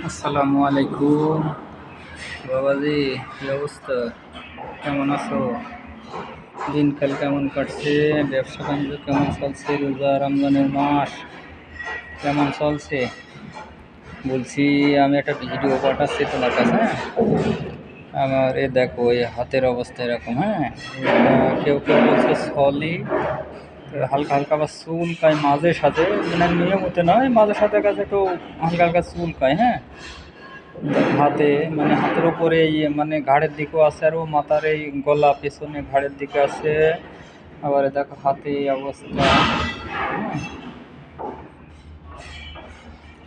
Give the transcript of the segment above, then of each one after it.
আসসালামু আলাইকুম বাবাজি, কি অবস্থা? কেমন আছো? দিনকাল কেমন কাটছে? ব্যবসা বাণিজ্য কেমন চলছে? রোজা রমজানের মাস কেমন চলছে? বলছি, আমি একটা ভিডিও পাঠাচ্ছি তোমার কাছে। হ্যাঁ, আমার দেখো, এই হাতের অবস্থা এরকম। হ্যাঁ, কেউ কেউ বলছে সলি, হালকা হালকা আবার চুলকায় মাঝে সাথে, মানে নিয়মিত নয়, মাঝে সাথে কাছে একটু হালকা হালকা চুলকায়। হ্যাঁ, হাতে, মানে হাতের উপরে মানে ঘাড়ের দিকেও আছে, আর ও মাথার এই গলা পেছনে ঘাড়ের দিকে আছে। আবার দেখো হাতে এই অবস্থা। হ্যাঁ,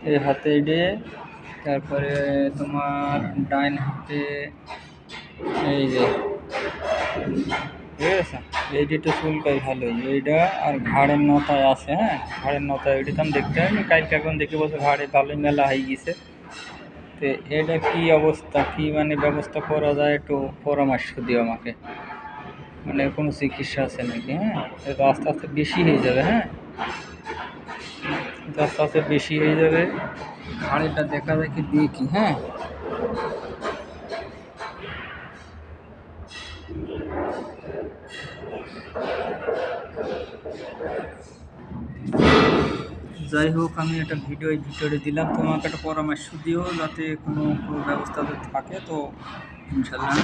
এই হাতে এডে, তারপরে তোমার ডাইন হাতে এই যে, ঠিক আছে, এইটা চুলকাই ভালোই এইটা। আর ঘাড়ের নতায় আছে। হ্যাঁ, ঘাড়ের নতায় ওইটা তো আমি দেখতে পাইনি, কালকে এখন দেখি বলছে ঘাড়ে ভালোই মেলা হয়ে গেছে। তো এটা কি অবস্থা, কি মানে ব্যবস্থা করা যায়, একটু পরামর্শ দিও আমাকে। মানে কোনো চিকিৎসা আছে নাকি? হ্যাঁ, এটা আস্তে আস্তে বেশি হয়ে যাবে। হ্যাঁ, এটা আস্তে আস্তে বেশি হয়ে যাবে। ঘাড়িটা দেখা দেখি দেখি। হ্যাঁ, যাই হোক, আমি একটা ভিডিওতে দিলাম, তোমাকে একটা পরামর্শ দিও যাতে কোনো ব্যবস্থা যদি থাকে তো ইনশাল্লাহ।